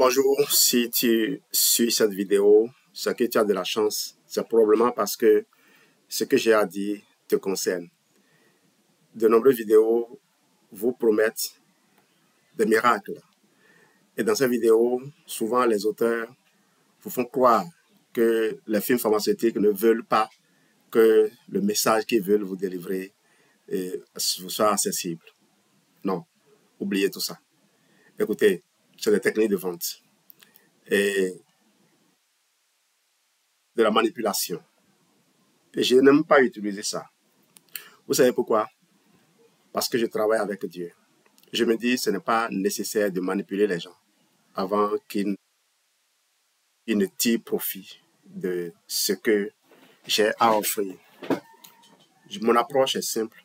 Bonjour, si tu suis cette vidéo, c'est que tu as de la chance. C'est probablement parce que ce que j'ai à dire te concerne. De nombreuses vidéos vous promettent des miracles. Et dans ces vidéos, souvent les auteurs vous font croire que les films pharmaceutiques ne veulent pas que le message qu'ils veulent vous délivrer soit accessible. Non, oubliez tout ça. Écoutez, c'est des techniques de vente et de la manipulation. Et je n'aime pas utiliser ça. Vous savez pourquoi? Parce que je travaille avec Dieu. Je me dis, ce n'est pas nécessaire de manipuler les gens avant qu'ils ne tirent profit de ce que j'ai à offrir. Mon approche est simple.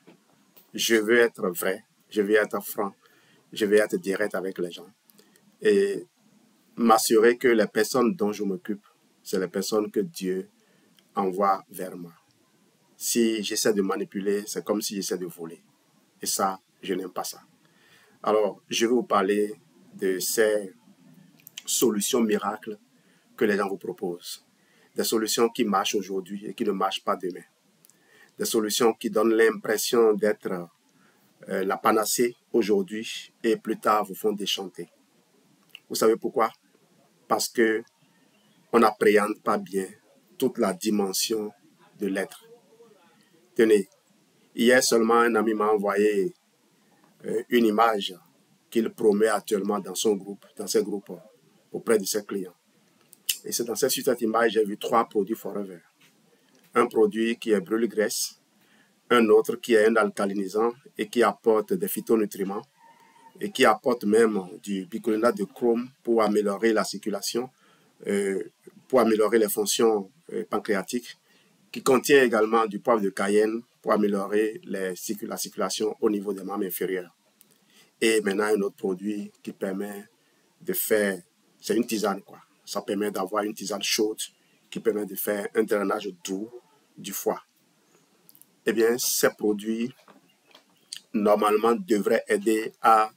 Je veux être vrai, je veux être franc, je veux être direct avec les gens. Et m'assurer que les personnes dont je m'occupe, c'est les personnes que Dieu envoie vers moi. Si j'essaie de manipuler, c'est comme si j'essaie de voler. Et ça, je n'aime pas ça. Alors, je vais vous parler de ces solutions miracles que les gens vous proposent. Des solutions qui marchent aujourd'hui et qui ne marchent pas demain. Des solutions qui donnent l'impression d'être la panacée aujourd'hui et plus tard vous font déchanter. Vous savez pourquoi? Parce qu'on n'appréhende pas bien toute la dimension de l'être. Tenez, hier seulement un ami m'a envoyé une image qu'il promet actuellement dans son groupe, dans ses groupes auprès de ses clients. Et c'est dans cette image, j'ai vu 3 produits Forever. Un produit qui est brûle-graisse, un autre qui est un alcalinisant et qui apporte des phytonutriments et qui apporte même du bicarbonate de chrome pour améliorer la circulation, pour améliorer les fonctions pancréatiques, qui contient également du poivre de Cayenne pour améliorer la circulation au niveau des membres inférieurs. Et maintenant, un autre produit qui permet de faire, c'est une tisane quoi. Ça permet d'avoir une tisane chaude qui permet de faire un drainage doux du foie. Eh bien, ces produits, normalement, devraient aider à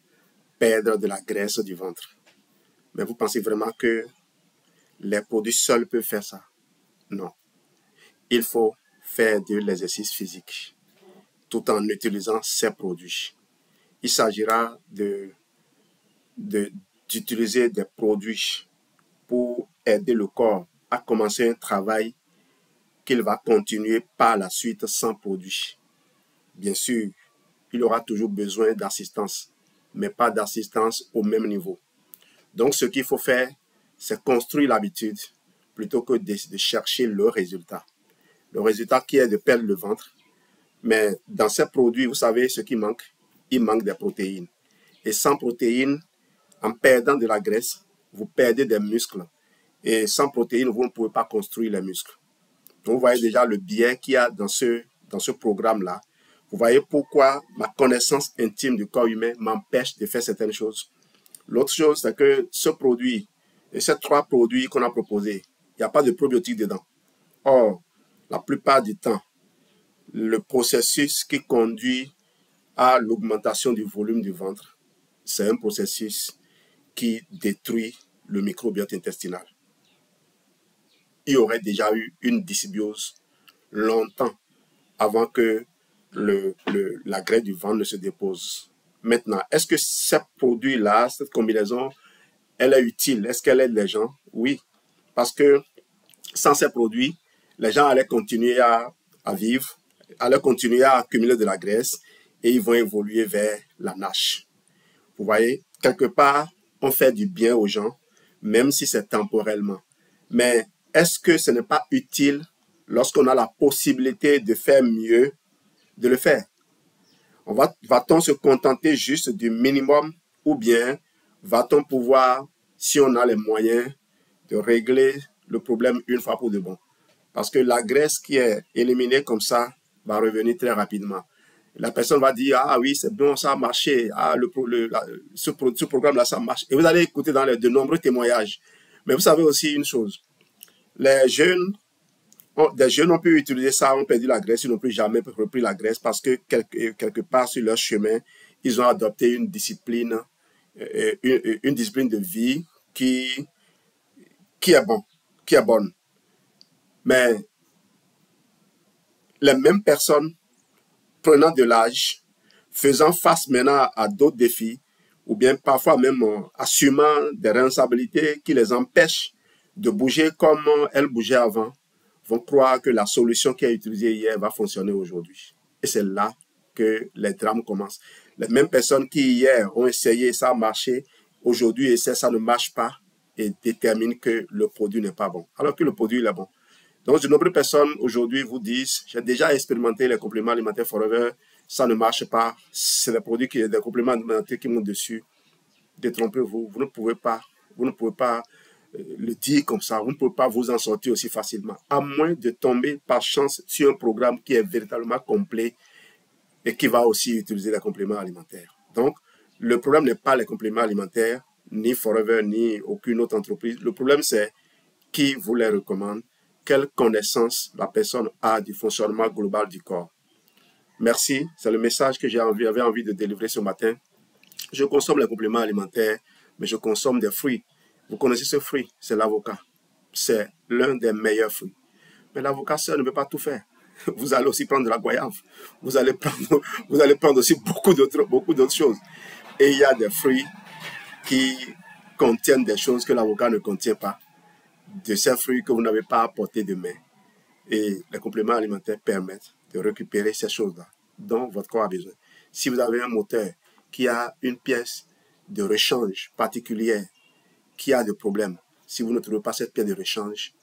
perdre de la graisse du ventre. Mais vous pensez vraiment que les produits seuls peuvent faire ça? Non. Il faut faire de l'exercice physique tout en utilisant ces produits. Il s'agira d'utiliser des produits pour aider le corps à commencer un travail qu'il va continuer par la suite sans produit. Bien sûr, il aura toujours besoin d'assistance, mais pas d'assistance au même niveau. Donc, ce qu'il faut faire, c'est construire l'habitude plutôt que de chercher le résultat. Le résultat qui est de perdre le ventre. Mais dans ces produits, vous savez ce qui manque? Il manque des protéines. Et sans protéines, en perdant de la graisse, vous perdez des muscles. Et sans protéines, vous ne pouvez pas construire les muscles. Donc, vous voyez déjà le biais qu'il y a dans ce programme-là. Vous voyez pourquoi ma connaissance intime du corps humain m'empêche de faire certaines choses. L'autre chose, c'est que ce produit, et ces 3 produits qu'on a proposés, il n'y a pas de probiotiques dedans. Or, la plupart du temps, le processus qui conduit à l'augmentation du volume du ventre, c'est un processus qui détruit le microbiote intestinal. Il y aurait déjà eu une dysbiose longtemps avant que la graisse du ventre ne se dépose. Maintenant, est-ce que ce produit-là, cette combinaison, elle est utile? Est-ce qu'elle aide les gens? Oui, parce que sans ces produits, les gens allaient continuer à vivre, allaient continuer à accumuler de la graisse et ils vont évoluer vers la NASH. Vous voyez, quelque part, on fait du bien aux gens, même si c'est temporellement. Mais est-ce que ce n'est pas utile lorsqu'on a la possibilité de faire mieux, de le faire? Va-t-on se contenter juste du minimum ou bien va-t-on pouvoir, si on a les moyens, de régler le problème une fois pour de bon? Parce que la graisse qui est éliminée comme ça va revenir très rapidement. La personne va dire, ah oui, c'est bon, ça a marché, ah, ce programme-là, ça marche. Et vous allez écouter dans de nombreux témoignages. Mais vous savez aussi une chose, des jeunes ont pu utiliser ça, ont perdu la graisse, ils n'ont plus jamais repris la graisse parce que quelque part sur leur chemin, ils ont adopté une discipline de vie qui est bon, qui est bonne. Mais les mêmes personnes prenant de l'âge, faisant face maintenant à d'autres défis, ou bien parfois même assumant des responsabilités qui les empêchent de bouger comme elles bougeaient avant, vont croire que la solution qui a été utilisée hier va fonctionner aujourd'hui. Et c'est là que les drames commencent. Les mêmes personnes qui hier ont essayé, ça a marché, aujourd'hui essaient, ça ne marche pas, et déterminent que le produit n'est pas bon, alors que le produit est bon. Donc, de nombreuses personnes aujourd'hui vous disent, j'ai déjà expérimenté les compléments alimentaires Forever, ça ne marche pas, c'est des compléments alimentaires qui montent dessus. Détrompez-vous, vous ne pouvez pas le dire comme ça, vous ne pouvez pas vous en sortir aussi facilement, à moins de tomber par chance sur un programme qui est véritablement complet et qui va aussi utiliser les compléments alimentaires. Donc, le problème n'est pas les compléments alimentaires, ni Forever, ni aucune autre entreprise. Le problème, c'est qui vous les recommande, quelle connaissance la personne a du fonctionnement global du corps. Merci, c'est le message que j'avais envie de délivrer ce matin. Je consomme les compléments alimentaires, mais je consomme des fruits. Vous connaissez ce fruit, c'est l'avocat. C'est l'un des meilleurs fruits. Mais l'avocat seul ne peut pas tout faire. Vous allez aussi prendre de la goyave. Vous allez prendre aussi beaucoup d'autres choses. Et il y a des fruits qui contiennent des choses que l'avocat ne contient pas. De ces fruits que vous n'avez pas à portée de main. Et les compléments alimentaires permettent de récupérer ces choses-là dont votre corps a besoin. Si vous avez un moteur qui a une pièce de rechange particulière, qui a des problèmes, si vous ne trouvez pas cette pièce de rechange,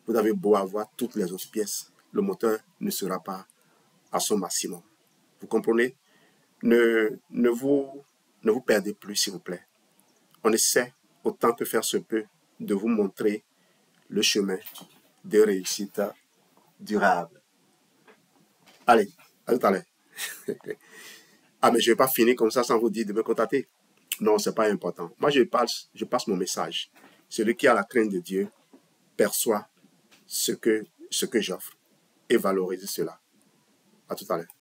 vous avez beau avoir toutes les autres pièces, le moteur ne sera pas à son maximum. Vous comprenez? Ne vous perdez plus, s'il vous plaît. On essaie, autant que faire se peut, de vous montrer le chemin de réussite durable. Allez, à tout à l'heure. Ah, mais je ne vais pas finir comme ça sans vous dire de me contacter. Non, ce n'est pas important. Moi, je passe mon message. Celui qui a la crainte de Dieu perçoit ce que j'offre et valorise cela. À tout à l'heure.